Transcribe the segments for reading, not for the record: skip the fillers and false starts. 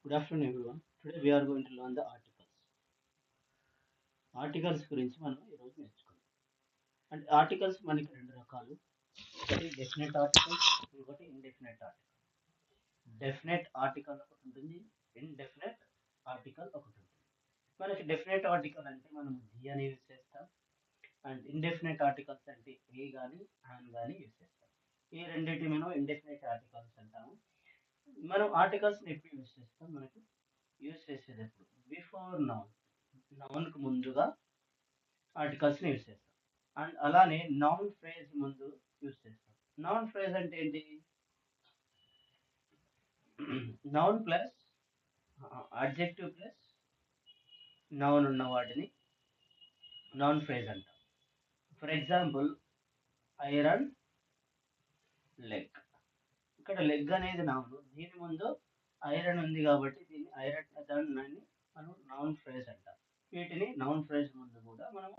Good afternoon, everyone. Today we are going to learn the articles. Articles గురించి మనం ఈరోజు నేర్చుకుందాం. అంటే ఆర్టికల్స్ మనకి రెండు రకాలు. ఒకటి డెఫినెట్ ఆర్టికల్స్, ఇంకోటి ఇండెఫినెట్ ఆర్టికల్. డెఫినెట్ ఆర్టికల్ ఒకటి ఉంటుంది, ఇండెఫినెట్ ఆర్టికల్ ఒకటి ఉంటుంది. మనకి డెఫినెట్ ఆర్టికల్ అంటే మనం ది అని యూజ్ చేస్తాం, అండ్ ఇండెఫినెట్ ఆర్టికల్స్ అంటే ఏ కానీ యాన్ కానీ యూజ్ చేస్తాం. ఈ రెండింటి మనం ఇండెఫినెట్ ఆర్టికల్స్ అంటాము. మనం ఆర్టికల్స్ని ఎప్పుడు యూజ్ చేస్తాం? మనకి యూజ్ చేసేది ఎప్పుడు? బిఫోర్ నౌన్, నౌన్కు ముందుగా ఆర్టికల్స్ని యూజ్ చేస్తాం. అండ్ అలానే నౌన్ ఫ్రేజ్ ముందు యూజ్ చేస్తాం. నౌన్ ఫ్రేజ్ అంటే ఏంటి? Noun plus adjective plus noun ఉన్న వాటిని నౌన్ ఫ్రేజ్ అంటాం. For example, iron leg. ఇక్కడ లెగ్ అనేది నౌన్, దీని ముందు ఐరన్ ఉంది కాబట్టి దీన్ని ఐరన్ దాన్ని మనం నౌన్ ఫ్రేజ్ అంటాం. వీటిని నౌన్ ఫ్రేజ్ ముందు కూడా మనము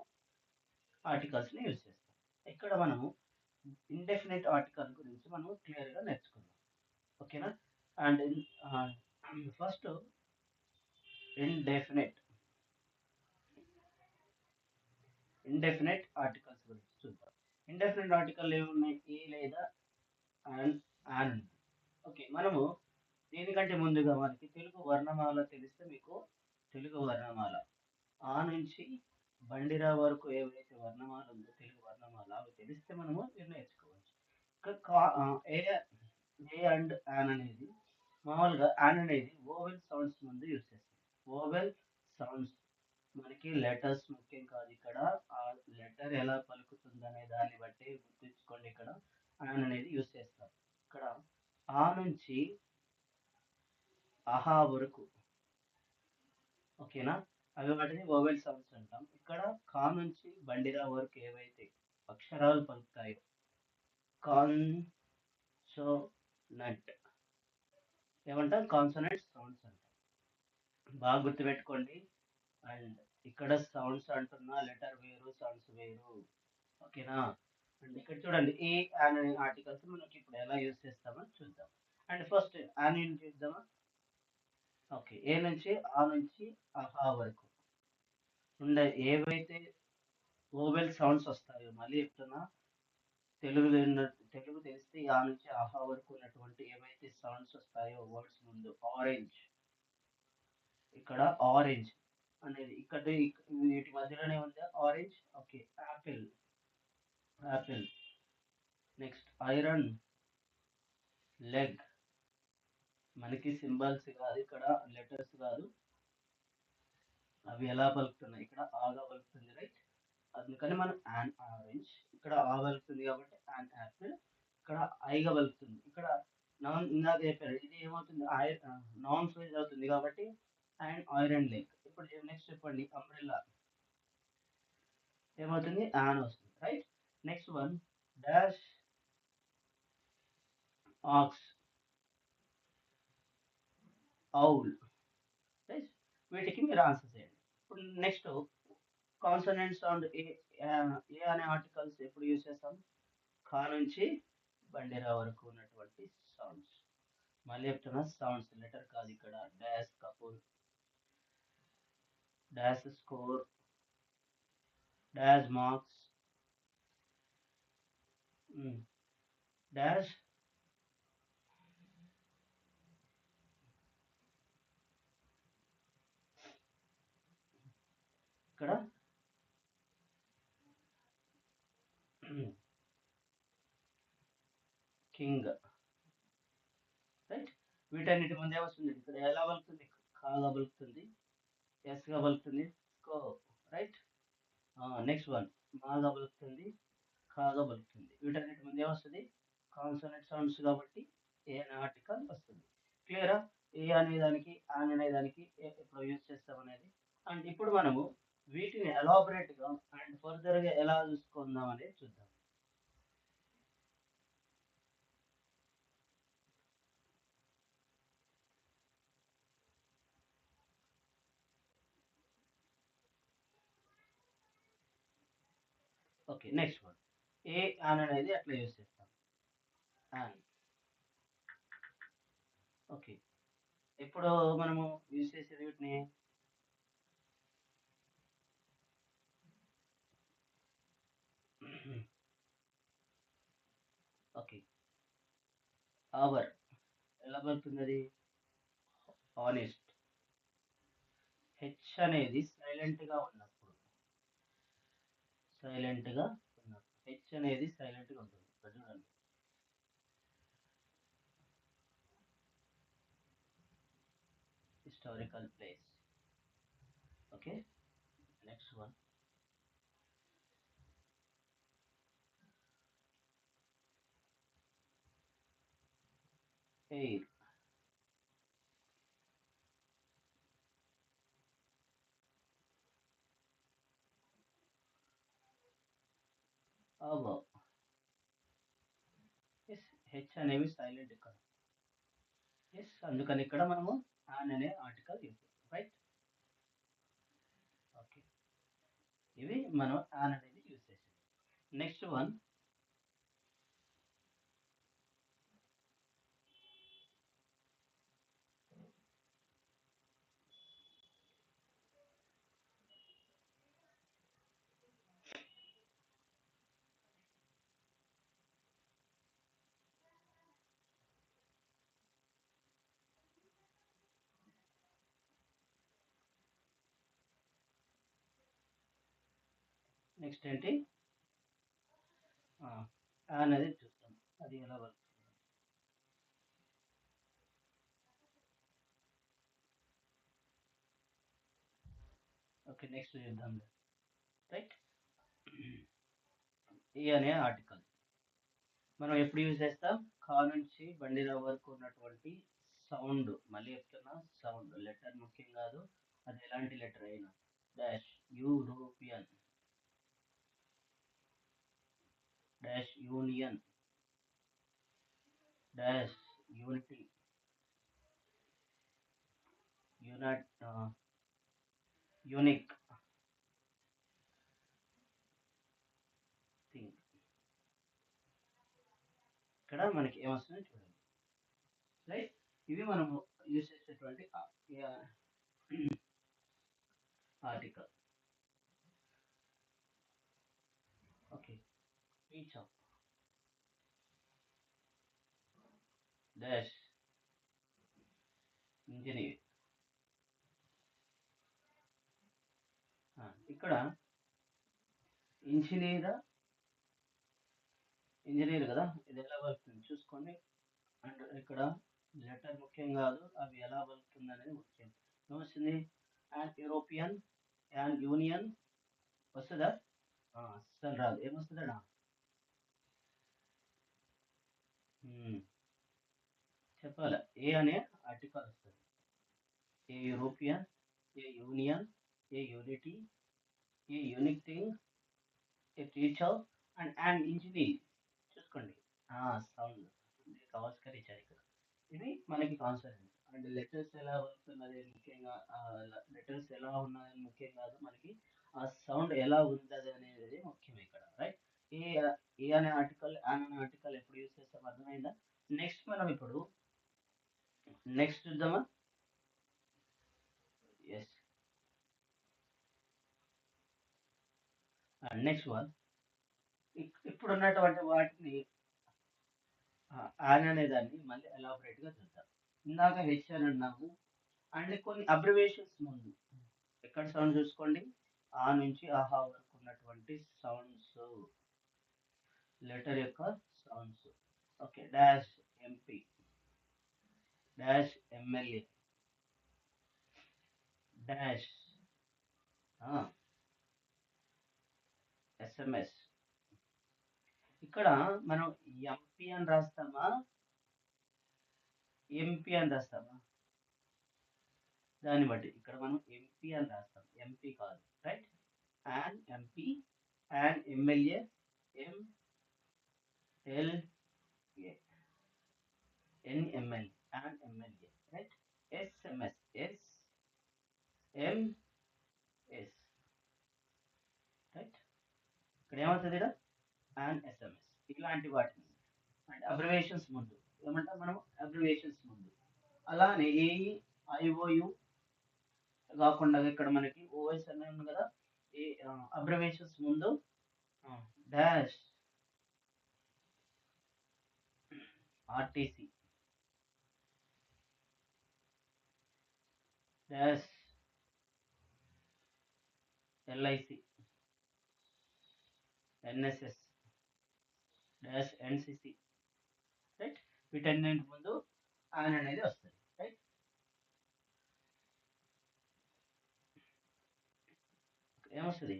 ఆర్టికల్స్ని యూజ్ చేస్తాం. ఇక్కడ మనము ఇండెఫినెట్ ఆర్టికల్ గురించి మనం క్లియర్గా నేర్చుకుందాం. ఓకేనా? అండ్ ఫస్ట్ ఇండెఫినెట్ ఆర్టికల్స్ గురించి చూద్దాం. ఇండెఫినెట్ ఆర్టికల్ ఏమున్నాయి? ఏ లేదా యాన్. ఓకే, మనము దీనికంటే ముందుగా మనకి తెలుగు వర్ణమాల తెలిస్తే మీకు తెలుగు వర్ణమాల ఆ నుంచి బండిరా వరకు ఏవైతే వర్ణమాల ఉందో తెలుగు వర్ణమాల అవి తెలిస్తే మనము ఇది నేర్చుకోవచ్చు. ఏ ఏ అండ్ యాన్ అనేది మామూలుగా యాన్ అనేది ఓవెల్ సౌండ్స్ ముందు యూజ్ చేస్తాం. ఓవెల్ సౌండ్స్ మనకి లెటర్స్ ముఖ్యం కాదు, ఇక్కడ ఆ లెటర్ ఎలా పలుకుతుంది అనే దాన్ని బట్టి గుర్తుంచుకోండి. ఇక్కడ యాన్ అనేది యూజ్ చేస్తాం. ఇక్కడ ఆ నుంచి ఆహా వరకు, ఓకేనా, అవి వాటిని ఓవెల్ సౌండ్స్ అంటాం. ఇక్కడ కా నుంచి బండిరా వరకు ఏవైతే అక్షరాలు పలుకుతాయో కాన్సోనెంట్ ఏమంటాం? కాన్సోనెంట్ సౌండ్స్ అంటాం. బాగా గుర్తుపెట్టుకోండి. అండ్ ఇక్కడ సౌండ్స్ అంటున్నా లెటర్ వేరు, సౌండ్స్ వేరు. ఓకేనా? అండ్ ఇక్కడ చూడండి, ఏ యాన్ అనే ఆర్టికల్స్ మనకి ఇప్పుడు ఎలా యూజ్ చేస్తామో చూద్దాం. అండ్ ఫస్ట్ యాన్ ఏం చూద్దామా? ఓకే, ఏ నుంచి ఆ నుంచి ఆహా వరకు ఉండే ఏవైతే ఓవెల్ సౌండ్స్ వస్తాయో, మళ్ళీ చెప్తున్నా, తెలుగు తెలుగు తెలిస్తే ఆ నుంచి ఆహా వరకు ఉన్నటువంటి ఏవైతే సౌండ్స్ వస్తాయో వర్డ్స్ ముందు ఆరెంజ్, ఇక్కడ ఆరెంజ్ అనేది ఇక్కడ వీటి మధ్యలోనే ఉంది orange. Okay, Apple, Apple. Next iron leg, మనకి సింబల్స్ కాదు, ఇక్కడ లెటర్స్ కాదు, అవి ఎలా పలుకుతున్నాయి, ఇక్కడ ఆగా పలుకుతుంది, రైట్? అందుకని మనం యాన్ ఆరెంజ్, ఇక్కడ ఆ పలుకుతుంది కాబట్టి యాన్ యాపిల్, ఇక్కడ ఐగా పలుకుతుంది, ఇక్కడ నాన్ ఇందాక చెప్పారు ఇది ఏమవుతుంది? నాన్ ఫ్రేజ్ అవుతుంది కాబట్టి అండ్ ఐరన్ లెగ్. ఇప్పుడు నెక్స్ట్ చెప్పండి, అంబ్రెల్లా ఏమవుతుంది? యాన్ వస్తుంది, right? Next one dash aux, owl, right? వీటికి మీరు ఆన్సర్ చేయండి. ఇప్పుడు next consonant sound A. A అనే ఆర్టికల్స్ ఎప్పుడు యూజ్ చేస్తాం? ఖా నుంచి బండిరా వరకు ఉన్నటువంటి సౌండ్స్. మళ్ళీ చెప్తున్నా, సౌండ్స్, లెటర్ కాదు. ఇక్కడ dash couple, dash score, dash marks, dash ఇక్కడ కింగ్, రైట్? వీటన్నిటి ముందే వస్తుంది. ఇక్కడ ఎలా పలుకుతుంది? కాగా పలుకుతుంది, ఎస్గా పలుకుతుంది, స్కో, రైట్? నెక్స్ట్ వన్ మాగా పలుకుతుంది, కాగా పలుకుతుంది. వీటన్నిటి ముందే వస్తుంది కాన్సోనెంట్ సౌండ్స్ కాబట్టి ఏ అనే ఆర్టికల్ వస్తుంది. క్లియరా? ఏ అనేదానికి ఆన్ అనేదానికి ఎప్పుడు యూజ్ చేస్తాం అనేది. అండ్ ఇప్పుడు మనము వీటిని ఎలాబరేట్గా అండ్ ఫర్దర్గా ఎలా చూసుకుందాం అనేది చూద్దాం. Okay, next one A on అనేది అట్లా యూజ్ చేస్తాం, ఆన్. ఓకే, ఇప్పుడు మనము యూజ్ చేసేది వీటిని ఓకే. అవర్ ఎలా పలుకుతుంది అది? ఆనెస్ట్. హెచ్ అనేది సైలెంట్గా ఉన్నప్పుడు, సైలెంట్గా ఉన్నప్పుడు హెచ్ అనేది సైలెంట్గా ఉంటుంది. ఇక్కడ చూడండి. Historical place. Okay, next one. Heir. Above. S, H అనేవి సైలెంట్ ఇక్కడ. ఎస్, అందుకని ఇక్కడ మనము యాన్ అనే ఆర్టికల్ యూజ్ చేస్తాం, రైట్? ఓకే, ఇవి మనం యాన్ అనేది యూజ్ చేసాం. Next one. నెక్స్ట్ ఏంటి? యాన్ అనేది చూస్తాం, అది ఎలా వర్క్. ఓకే, నెక్స్ట్ చూద్దాం, రైట్? ఈ అనే ఆర్టికల్ మనం ఎప్పుడు యూజ్ చేస్తాం? కా నుంచి బండిరా వరకు ఉన్నటువంటి సౌండ్, మళ్ళీ చెప్తున్నా, సౌండ్ లెటర్ ముఖ్యం కాదు, అది ఎలాంటి లెటర్ అయినా. Dash European, dash union, dash unity, unite, unique thing. ఇక్కడ మనకి ఏమొస్తుందో చూడండి, రైట్? ఇవి మనము యూజ్ చేసేటువంటి article. Okay, reach out, dash engineer. ఇక్కడ ఇంజనీర్, ఇంజనీర్ కదా, ఇది ఎలా వస్తుంది చూసుకోండి. అండ్ ఇక్కడ లెటర్ ముఖ్యం కాదు, అవి ఎలా వస్తుంది అనేది ముఖ్యం. ఏమొస్తుంది? అండ్ యూరోపియన్, అండ్ యూనియన్ వస్తుందా? అస్సలు రాదు. ఏమొస్తుందా? చెప్పాలి. ఏ అనే ఆర్టికల్ వస్తుంది. A European, a union, a unity, a unique thing, a teacher, and engineer. చూసుకోండి, సౌండ్ గవాస్కర్ ఇచ్చారు ఇక్కడ. ఇది మనకి కాన్సెప్ట్. అండ్ లెటర్స్ ఎలా వస్తున్నది ముఖ్యంగా, లెటర్స్ ఎలా ఉన్నది ముఖ్యం కాదు, మనకి ఆ సౌండ్ ఎలా ఉంటుంది అనేది ముఖ్యం ఇక్కడ, రైట్? ఏ ఏ అనే ఆర్టికల్, యాన్ అనే ఆర్టికల్ ఎప్పుడు యూజ్ చేస్తాం, అర్థమైందా? నెక్స్ట్ మనం ఇప్పుడు నెక్స్ట్ చూద్దామా? Yes, next one. ఇప్పుడు ఉన్నటువంటి వాటిని యాన్ అనే దాన్ని మళ్ళీ ఎలాబరేట్ గా చూద్దాం. ఇందాక హెచ్ అని అన్నాము, అండ్ కొన్ని అబ్రివేషన్స్ ముందు ఎక్కడ సౌండ్ చూసుకోండి. ఆ నుంచి ఆహా వరకు ఉన్నటువంటి సౌండ్స్, లెటర్ యొక్క sounds. Okay, dash MP, dash MLA, dash SMS. ఇక్కడ మనం ఎంపీ అని రాస్తామా, ఎంపీ అని రాస్తామా? దాన్ని బట్టి ఇక్కడ మనం ఎంపీ అని రాస్తాం, ఎంపీ కాదు, right? And MP, and MLA, MLA, NML, and MLA, right? SMS, SMS, right? ఇక్కడ ఏమవుతుంది? ఇక్కడ అండ్ ఎస్ఎంఎస్, ఇలాంటి వాటిని అంటే అబ్రివేషన్స్ ముందు ఏమంటాం మనం? అబ్రివేషన్స్ ముందు. అలానే ఏఈ, ఐఓయు కాకుండా ఇక్కడ మనకి ఓఎస్ అనే ఉంది కదా, ఈ అబ్రివేషన్స్ ముందు dash RTC dash LIC NSS dash NCC, right. వీటన్నింటి ముందు ఆన్ అనేది వస్తుంది, రైట్. ఏమొస్తుంది?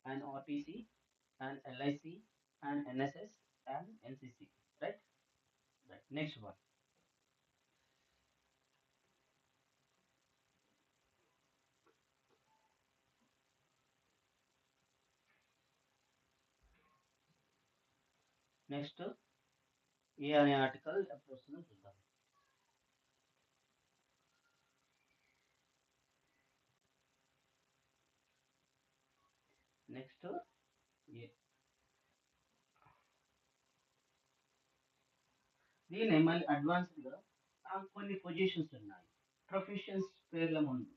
And RTC and LIC and NSS and NCC, right. Right, next one. Next a అనే ఆర్టికల్ ఎప్పుడు వస్తుందో చూద్దాం. Next a. దీని మళ్ళీ అడ్వాన్స్డ్గా కొన్ని పొజిషన్స్ ఉన్నాయి. ప్రొఫెషన్స్ పేర్ల ముందు,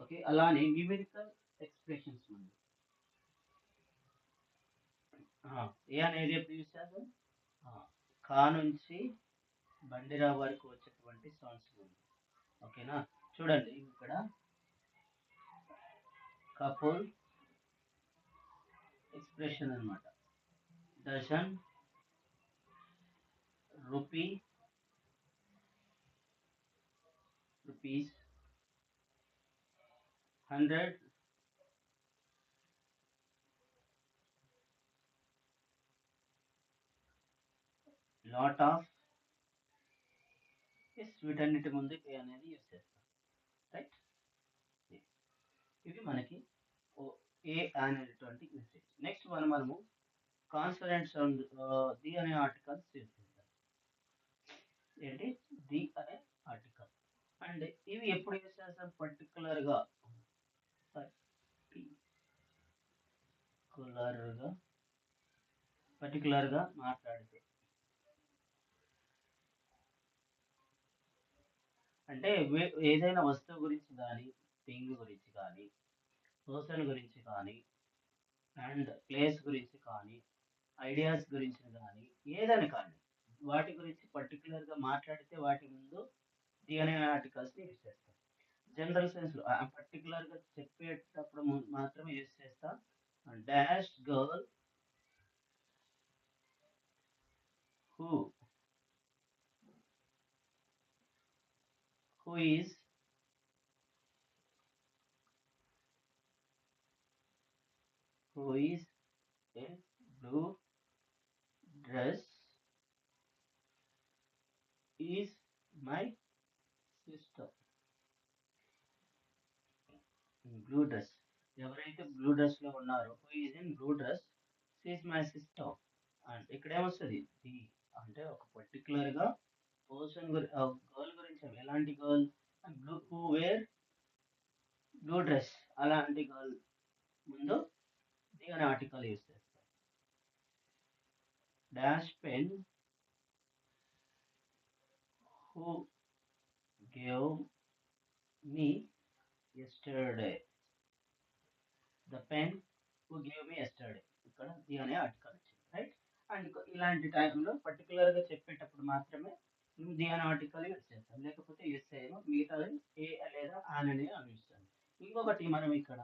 ఓకే, అలానే న్యూమెరికల్ ఎక్స్ప్రెషన్స్ ముందు. ఏ అనేది ఎప్పుడు యూజ్ చేద్దాం? కా నుంచి బండిరా వరకు వచ్చేటువంటి సౌండ్స్ ముందు, ఓకేనా. చూడండి ఇక్కడ కపుల్ ఎక్స్ప్రెషన్ అనమాట. Dozen, rupee, rupees, 100, lot of. వీటన్నిటి ముందు ఏ అనేది యూజ్ చేస్తాం, రైట్. ఇది మనకి ఏ అనేటువంటి యూసేజ్. నెక్స్ట్ మనము కాన్సనెంట్ సౌండ్ ది అనే ఆర్టికల్స్ యూజ్ చేద్దాం. ఏంటి? ది అనే ఆర్టికల్. అండ్ ఇవి ఎప్పుడు యూజ్ చేస్తాం? పర్టికులర్గా మాట్లాడితే, అంటే ఏదైనా వస్తువు గురించి కానీ, థింగ్ గురించి కానీ, పర్సన్ గురించి కానీ, అండ్ ప్లేస్ గురించి కానీ, ఐడియాస్ గురించి కానీ, ఏదైనా కానీ వాటి గురించి పర్టికులర్గా మాట్లాడితే వాటి ముందు ది అనే ఆర్టికల్స్ యూజ్ చేస్తాం. జనరల్ సెన్స్లో పర్టికులర్గా చెప్పేటప్పుడు మాత్రమే యూజ్ చేస్తాం. Dash girl who is a blue dress is my sister. Blue dress, ఎవరైతే బ్లూ డ్రెస్ లో ఉన్నారో, who is in blue dress, is my sister. And ఇక్కడ ఏమొస్తుంది? ది అంటే ఒక పర్టికులర్ గా పర్సన్ గర్ల్ గురించి, ఎలాంటి girl? Blue, who wear blue dress, అలాంటి గర్ల్ ముందు ది అనే ఆర్టికల్ యూజ్ చేస్తాం. Dash pen who gave me yesterday. The pen who gave me yesterday. ఇక్కడ ది అనే ఆర్టికల్ వచ్చింది, రైట్. అండ్ ఇలాంటి టైంలో పర్టికులర్గా చెప్పేటప్పుడు మాత్రమే ది అనే ఆర్టికల్ యూజ్ చేస్తాం, లేకపోతే యూజ్ చేయము. మిగతాది ఏ లేదా ఆన్ అనేది యూజ్. ఇంకొకటి మనం ఇక్కడ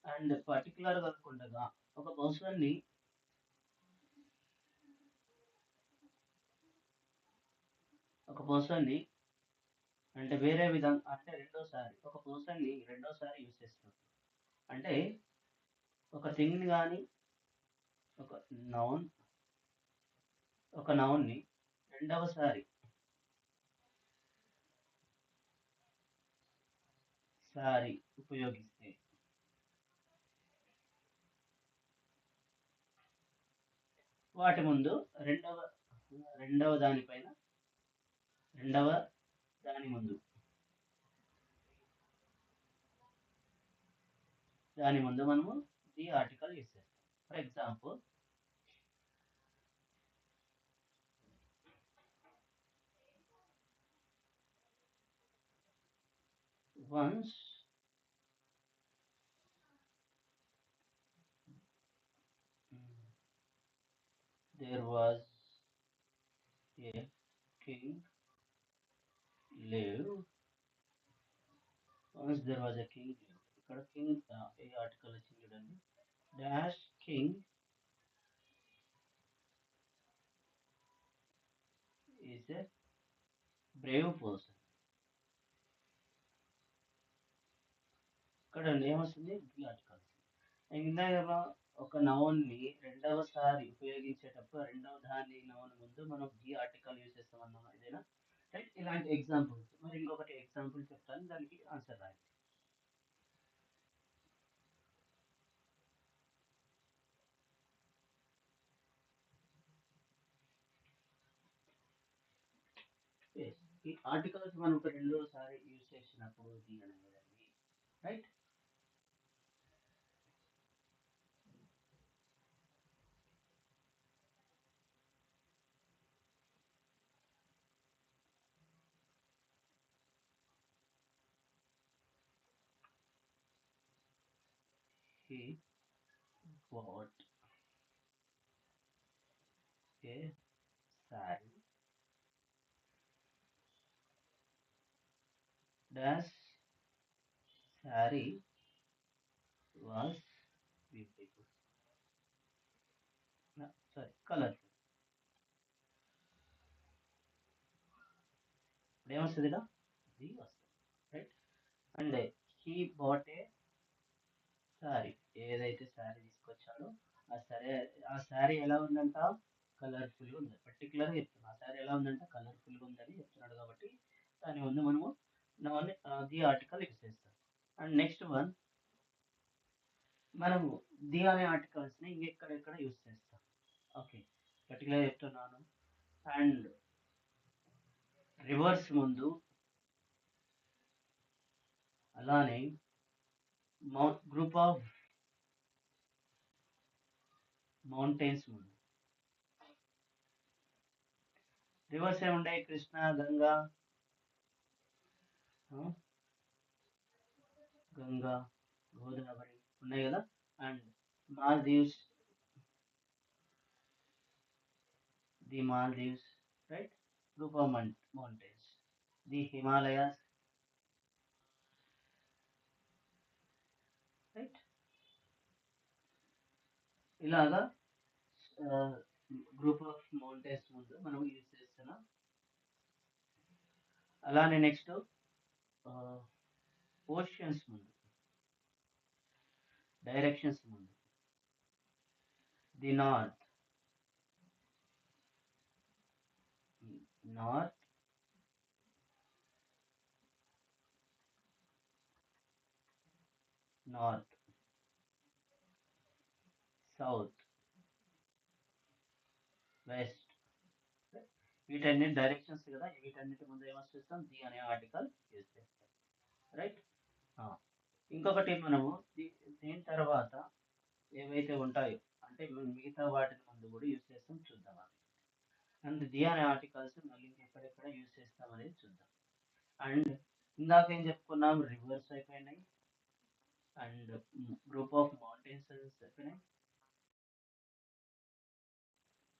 అండ్ పర్టికులర్ కాకుండా ఒక పర్సన్ని అంటే వేరే విధంగా, అంటే రెండోసారి ఒక పర్సన్ని రెండోసారి యూజ్ చేస్తున్నాం. అంటే ఒక థింగ్ కానీ ఒక నౌన్ని రెండవసారి ఉపయోగిస్తే వాటి ముందు రెండవ దాని ముందు మనము ది ఆర్టికల్ యూజ్ చేస్తాం. For example, once mm, there was a king lived. Once there was a king lived. ఇక్కడ king ఏ ఆర్టికల్ వచ్చింది చూడండి. Dash king is a brave person. ఇక్కడ ఏమొస్తుంది ది ఆర్టికల్. ఇందాక ఒక నౌన్ ని రెండవసారి ఉపయోగించేటప్పుడు రెండవ దాని నౌన్ ముందు మనం ది ఆర్టికల్ యూజ్ చేస్తాం అన్నాం ఇదేనా, రైట్? ఇలాంటి ఎగ్జాంపుల్స్. మరి ఇంకొకటి ఎగ్జాంపుల్ చెప్తాను, దానికి ఆన్సర్ రాయండి. Yes. ఈ ఆర్టికల్స్ మనం ఒక రెండోసారి యూజ్ చేసినప్పుడు ది అనేది, right? He bought a saree dash saree was beautiful. No, sorry, colorful. ఇప్పుడు ఏమొస్తుంది ఇలా ది వస్తుంది, right? And he bought a sari, ఏదైతే శారీ తీసుకొచ్చాడో ఆ శారీ ఎలా ఉందంట, కలర్ఫుల్ ఉంది. పర్టికులర్గా చెప్తున్నా ఆ శారీ ఎలా ఉందంట, కలర్ఫుల్గా ఉందని చెప్తున్నాడు కాబట్టి దాని ముందు మనము ది ఆర్టికల్ యూజ్ చేస్తాం. అండ్ నెక్స్ట్ వన్, మనము ది అనే ఆర్టికల్స్ ని ఇంకెక్కడెక్కడ యూజ్ చేస్తాం. ఓకే, పర్టికులర్ చెప్తున్నాను. అండ్ రివర్స్ ముందు, అలానే గ్రూప్ ఆఫ్ మౌంటైన్స్ ముందు. రివర్స్ ఏముంటాయి, కృష్ణ, గంగా, గంగా, గోదావరి ఉన్నాయి కదా. And Maldives, the Maldives, right? Group of mountains. The Himalayas, right? ఇలాగా గ్రూప్ ఆఫ్ మౌంటైన్స్ ముందు మనం యూజ్ చేస్తున్నాం. అలానే నెక్స్ట్ ఓషన్స్ ముందు, డైరెక్షన్స్ ముందు. The north, north, north, south, west. వీటన్నిటి డైరెక్షన్స్ కదా, వీటన్నిటి ముందు ఏమొస్తుంది చేస్తాం, ది అనే ఆర్టికల్ యూజ్ చేస్తాం, రైట్? ఇంకొకటి మనము దీని తర్వాత ఏవైతే ఉంటాయో అంటే మిగతా వాటిని ముందు కూడా యూజ్ చేస్తాం, చూద్దాం అది. అండ్ ది అనే ఆర్టికల్స్ మళ్ళీ ఎక్కడెక్కడ యూజ్ చేస్తాం అనేది చూద్దాం. అండ్ ఇందాక ఏం చెప్పుకున్నాం, రివర్స్ అయిపోయినాయి, అండ్ గ్రూప్ ఆఫ్ మౌంటైన్స్ అయిపోయినాయి,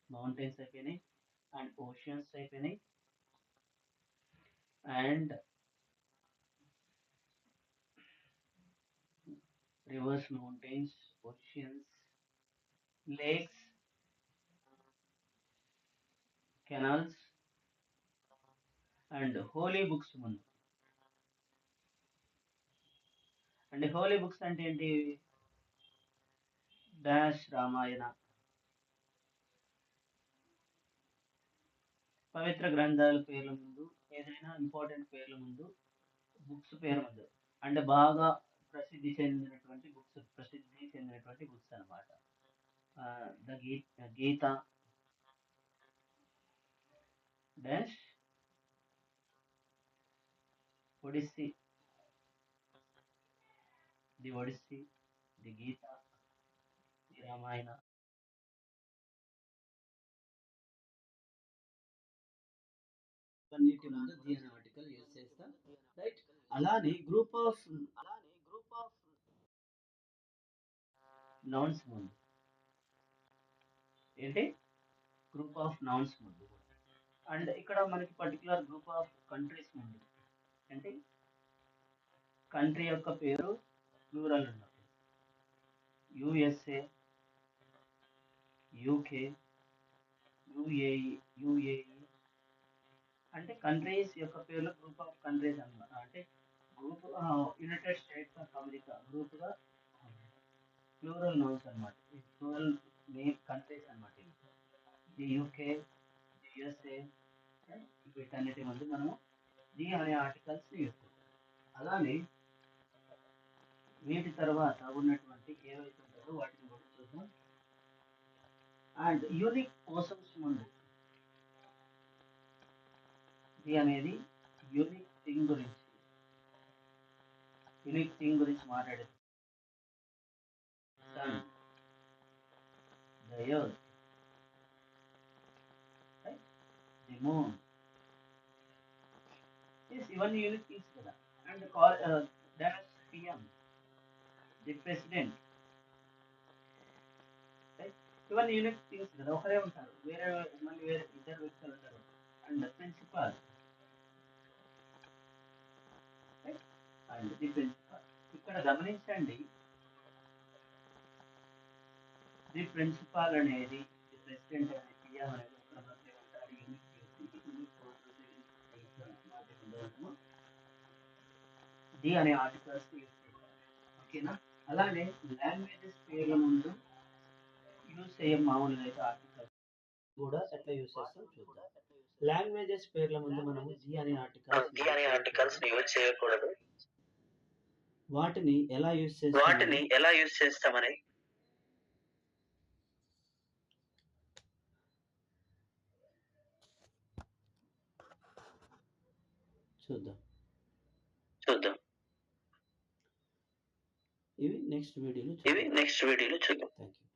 మౌంటైన్స్ అయిపోయినాయి, అండ్ ఓషన్స్ అయిపోయినాయి, and reverse, mountains, oceans, lakes, canals, and holy books ముందు. అంటే హోలీ బుక్స్ అంటే ఏంటి, డాష్ రామాయణ, పవిత్ర గ్రంథాల పేర్ల ముందు, ఏదైనా ఇంపార్టెంట్ పేర్ల ముందు, బుక్స్ పేరు ముందు, అంటే బాగా ప్రసిద్ధి చెందినటువంటి బుక్స్ అనమాట. The Gita, dash Odyssey, the Odyssey, the Gita, the Ramayana. అన్నిటి ముందు ది అనే ఆర్టికల్ యూజ్ చేస్తాం, రైట్? అలానే గ్రూప్ ఆఫ్ నౌన్స్ ముందు ఏంటి గ్రూప్ ఆఫ్ నౌన్స్ ముందు అండ్ ఇక్కడ మనకి పర్టికులర్ గ్రూప్ ఆఫ్ కంట్రీస్ ముందు అంటే కంట్రీ యొక్క పేరు ప్లూరల్ ఉన్నప్పుడు యుఎస్ఏ, యూకే, యుఏఈ అంటే కంట్రీస్ యొక్క పేర్లు గ్రూప్ ఆఫ్ కంట్రీస్ అన్నమాట. అంటే group United states of America గ్రూప్గా ప్లూరల్ నౌన్స్ అనమాట. ప్లూరల్ నేమ్ కంట్రీస్ అనమాట. ఇది యూకే, యుఎస్ఏ, వీటన్నిటి ముందు మనము ది అనే ఆర్టికల్స్ యూజ్ చేస్తాం. అలానే వీటి తర్వాత ఉన్నటువంటి ఏవైతే ఉంటాయో వాటిని కూడా చూద్దాం. అండ్ యూనిక్ పర్సన్స్ ముందు ది అనేది యూనిక్ థింగ్ గురించి మాట్లాడే sun, the earth, the moon, ఇవన్నీ యూనిక్ థింగ్స్ కదా. And dash PM, the president, ఇవన్నీ యూనిక్ థింగ్స్ కదా. ఒకరే ఉంటారు, మళ్ళీ వేరే ఇద్దరు వ్యక్తులు ఉంటారు. And principal and the principal. ఇక్కడ గమనించండి, ది ప్రిన్సిపాల్ అనేది, ది ప్రెసిడెంట్ అనేది, పిఎం అనేది ఒక మాత్రమే ఉంటారు. ది అనే ఆర్టికల్స్ యూజ్ చేస్తారు. ఓకేనా. అలానే లాంగ్వేజెస్ పేర్ల ముందు యూజ్ చేయం మామూలుగా అయితే ఆర్టికల్స్ కూడా ఎట్లా యూజ్ చేస్తాం చూద్దాం. లాంగ్వేజెస్ పేర్ల ముందు మనము ది అనే ఆర్టికల్స్ యూజ్ చేయకూడదు. వాటిని ఎలా యూజ్ చేస్తామని చూద్దాం. ఇవి నెక్స్ట్ వీడియోలో చూద్దాం. Thank you.